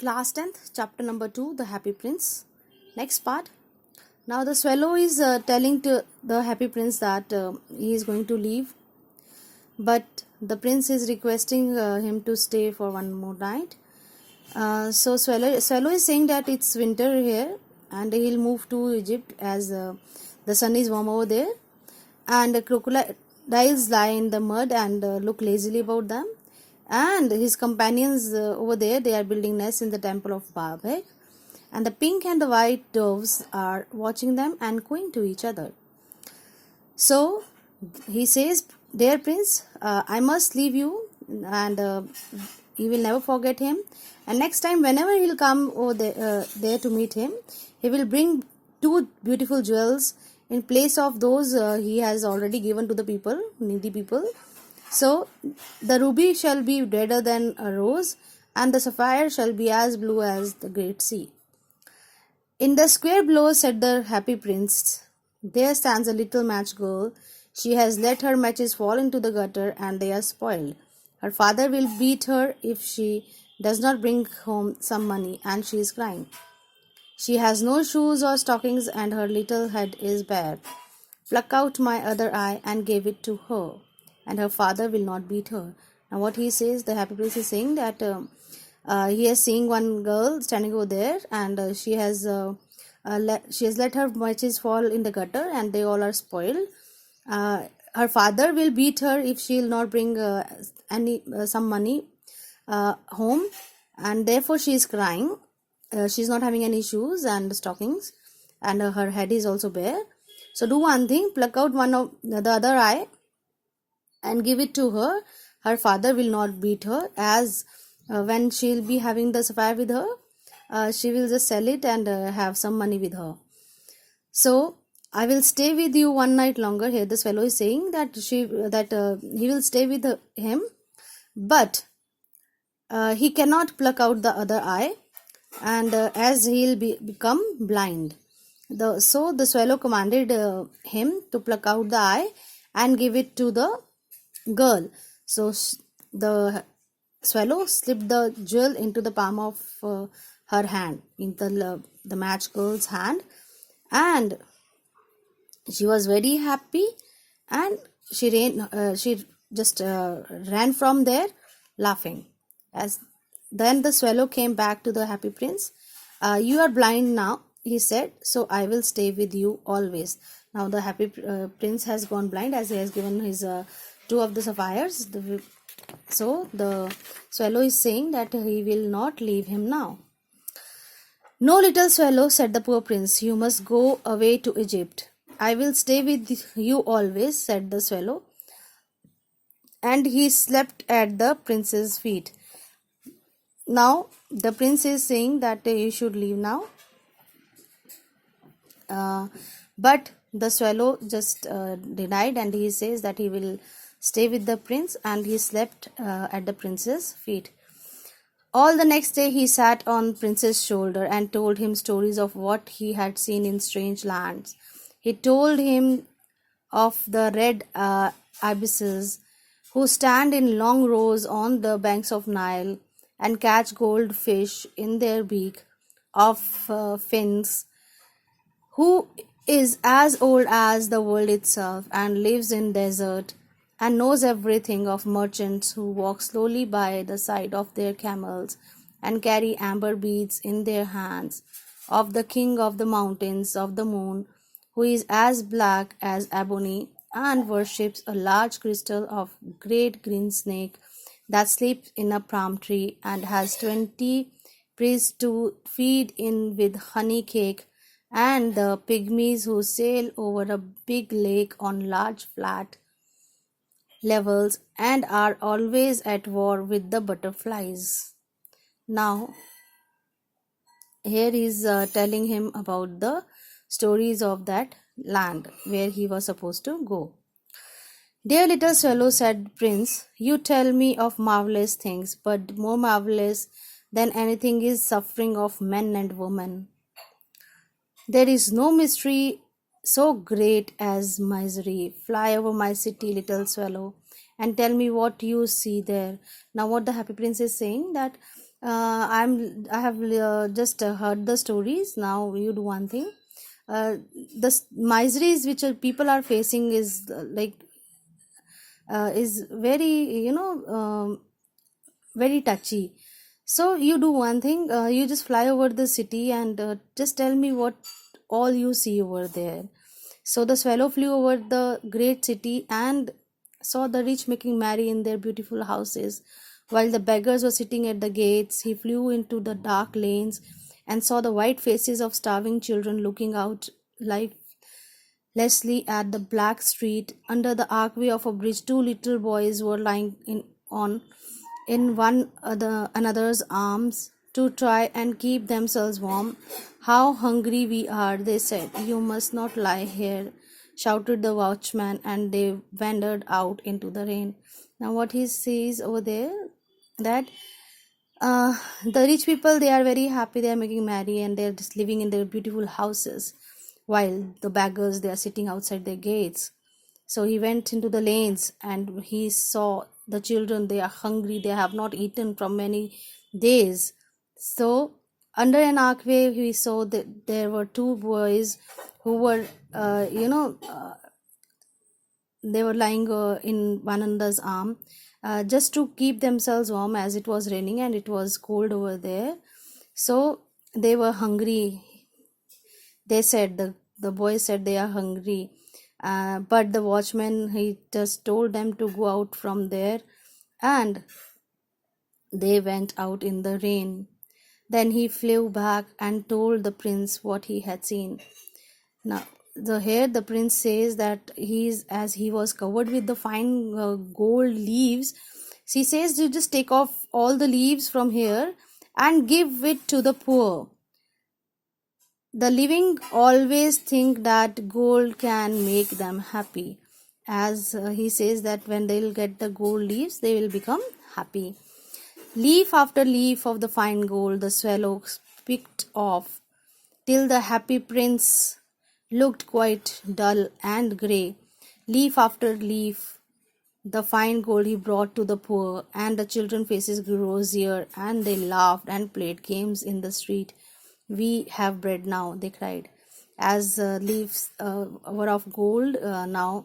Class 10th, chapter number 2, The Happy Prince. Next part. Now the swallow is telling to the happy prince that he is going to leave, but the prince is requesting him to stay for one more night. So swallow is saying that it's winter here and he'll move to Egypt as the sun is warm over there, and the crocodiles lie in the mud and look lazily about them, and his companions over there, they are building nests in the temple of Baalbek, and the pink and the white doves are watching them and cooing to each other. So he says, "Dear prince, I must leave you, and you will never forget him. And next time, whenever he'll come over there to meet him, he will bring 2 beautiful jewels in place of those he has already given to the people, needy people. So the ruby shall be redder than a rose, and the sapphire shall be as blue as the great sea." In the square below, said the happy prince, there stands a little match girl. She has let her matches fall into the gutter and they are spoiled. Her father will beat her if she does not bring home some money, and she is crying. She has no shoes or stockings and her little head is bare. Pluck out my other eye and give it to her, and her father will not beat her. Now what he says, the happy prince is saying that he is seeing one girl standing over there, and she has let her matches fall in the gutter and they all are spoiled. Her father will beat her if she will not bring some money home, and therefore she is crying. She is not having any shoes and stockings, and her head is also bare. So do one thing, pluck out one of the other eye and give it to her. Her father will not beat her, as when she will be having the sapphire with her, she will just sell it and have some money with her. So I will stay with you one night longer. Here the swallow is saying that he will stay with him, but he cannot pluck out the other eye, and as he will become blind. So the swallow commanded him to pluck out the eye and give it to the girl. So the swallow slipped the jewel into the palm of her hand, in the match girl's hand, and she was very happy, and she ran from there laughing. As then the swallow came back to the happy prince. You are blind now, he said, so I will stay with you always. Now the happy prince has gone blind, as he has given his 2 of the sapphires. So the swallow is saying that he will not leave him now. "No, little swallow," said the poor prince, "you must go away to Egypt." "I will stay with you always," said the swallow, and he slept at the prince's feet. Now the prince is saying that you should leave now, but the swallow just denied, and he says that he will stay with the prince, and he slept at the prince's feet. All the next day he sat on prince's shoulder and told him stories of what he had seen in strange lands. He told him of the red ibis's who stand in long rows on the banks of Nile and catch goldfish in their beak, of fins, who is as old as the world itself and lives in desert and knows everything, of merchants who walk slowly by the side of their camels and carry amber beads in their hands, of the king of the mountains of the moon, who is as black as ebony and worships a large crystal of great green snake that sleeps in a palm tree and has 20 priests to feed in with honey cake, and the pygmies who sail over a big lake on large flat levels and are always at war with the butterflies. Now here is telling him about the stories of that land where he was supposed to go. "Dear little swallow," said Prince, "you tell me of marvelous things, but more marvelous than anything is suffering of men and women. There is no mystery so great as misery. Fly over my city, little swallow, and tell me what you see there." Now what the happy prince is saying, that I have just heard the stories. Now you do one thing. Miseries which people are facing is is very, very touchy. So you do one thing. You just fly over the city and just tell me what all you see over there. So the swallow flew over the great city and saw the rich making merry in their beautiful houses, while the beggars were sitting at the gates. He flew into the dark lanes and saw the white faces of starving children looking out lifelessly at the black street. Under the archway of a bridge, two little boys were lying in another's arms to try and keep themselves warm. "How hungry we are," they said. "You must not lie here," shouted the watchman, and they wandered out into the rain. Now, what he says over there, that the rich people, they are very happy, they are making merry, and they are just living in their beautiful houses, while the beggars, they are sitting outside their gates. So he went into the lanes and he saw the children, they are hungry, they have not eaten from many days. So under an archway, he saw that there were two boys who were, they were lying in one another's arm, just to keep themselves warm, as it was raining and it was cold over there. So they were hungry. They said, the boys said they are hungry. But the watchman, he just told them to go out from there, and they went out in the rain. Then he flew back and told the prince what he had seen. Now, the prince says that he was covered with the fine gold leaves. He says, "You just take off all the leaves from here and give it to the poor. The living always think that gold can make them happy." As he says that when they'll get the gold leaves, they will become happy. Leaf after leaf of the fine gold the swallow picked off, till the happy prince looked quite dull and grey. Leaf after leaf the fine gold he brought to the poor, and the children's faces grew rosier, and they laughed and played games in the street. "We have bread now," they cried. As leaves were of gold, now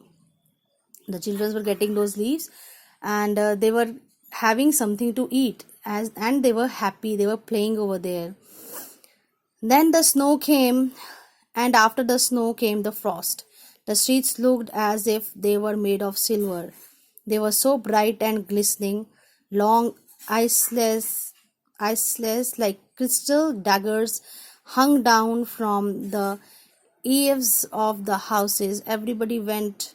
the children were getting those leaves, and they were having something to eat, and they were happy, they were playing over there. Then the snow came, and after the snow came the frost. The streets looked as if they were made of silver. They were so bright and glistening. Long iceless like crystal daggers hung down from the eaves of the houses. Everybody went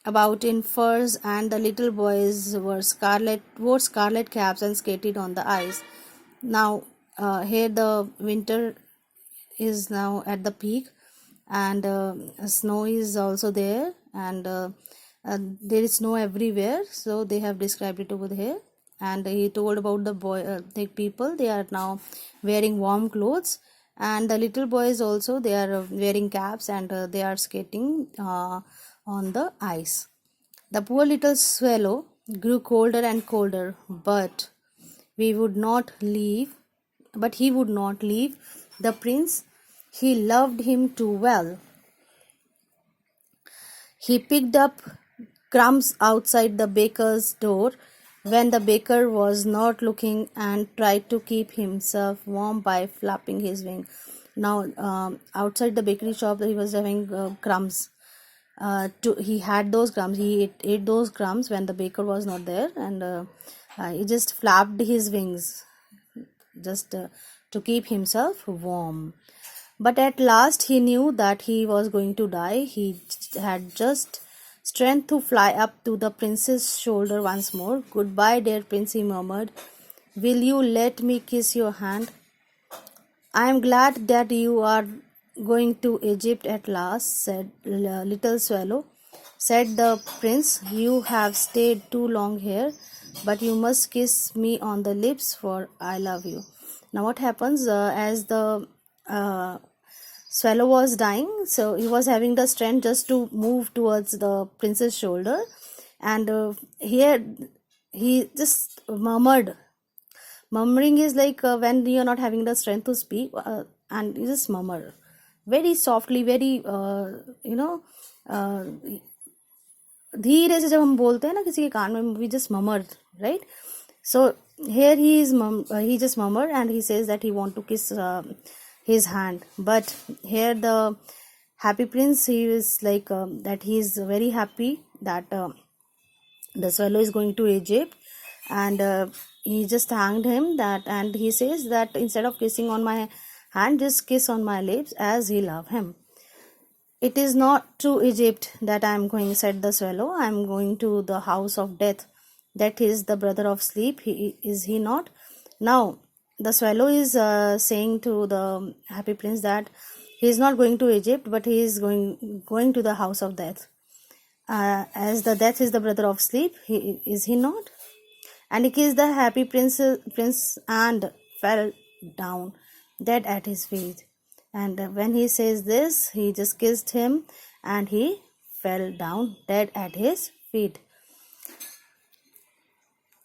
about in furs, and the little boys wore scarlet caps and skated on the ice. Now, here the winter is now at the peak, and snow is also there, and there is snow everywhere. So they have described it over here, and he told about the people, they are now wearing warm clothes, and the little boys also, they are wearing caps, and they are skating on the ice. The poor little swallow grew colder and colder, but he would not leave the prince. He loved him too well. He picked up crumbs outside the baker's door when the baker was not looking, and tried to keep himself warm by flapping his wing. Now, outside the bakery shop, he was having crumbs. He had those crumbs. He ate those crumbs when the baker was not there, and he just flapped his wings, just to keep himself warm. But at last he knew that he was going to die. He had just strength to fly up to the prince's shoulder once more. "Goodbye, dear prince," he murmured. "Will you let me kiss your hand? I am glad that you are going to Egypt at last," said little swallow. Said the prince, "You have stayed too long here, but you must kiss me on the lips, for I love you." Now what happens, as the swallow was dying, so he was having the strength just to move towards the prince's shoulder, and here he just murmured, Murmuring is like when you're not having the strength to speak, and you just murmur very softly, very धीरे से जब हम बोलते हैं ना किसी के कान में, we just murmur, right? So here he just murmured, and he says that he want to kiss his hand. But here the happy prince, he is like that he is very happy that the swallow is going to Egypt, and he just thanked him that, and he says that instead of kissing on my hand, just kiss on my lips as he loved him. It is not to Egypt that I am going, said the swallow. I am going to the house of death. That is the brother of sleep. Is he not? Now, the swallow is saying to the happy prince that he is not going to Egypt, but he is going to the house of death. As the death is the brother of sleep, is he not? And he kissed the happy prince and fell down dead at his feet. And when he says this, he just kissed him and he fell down dead at his feet.